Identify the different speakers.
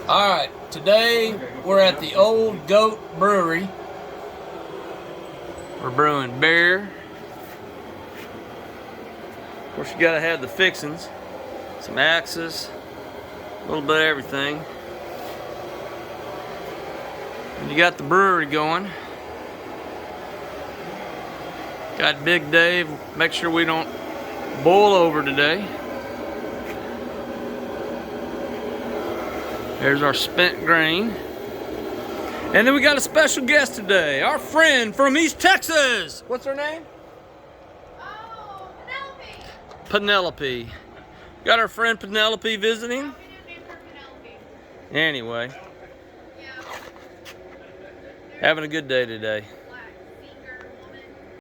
Speaker 1: Alright, today we're at the Old Goat Brewery. We're brewing beer. Of course, you gotta have the fixings. Some axes, a little bit of everything. And you got the brewery going. Got Big Dave. Make sure we don't boil over today. There's our spent grain. And then we got a special guest today, our friend from East Texas. What's her name?
Speaker 2: Oh, Penelope.
Speaker 1: Penelope. Got our friend Penelope visiting.
Speaker 2: How can you name her Penelope?
Speaker 1: Anyway,
Speaker 2: Yeah.
Speaker 1: having a good day today.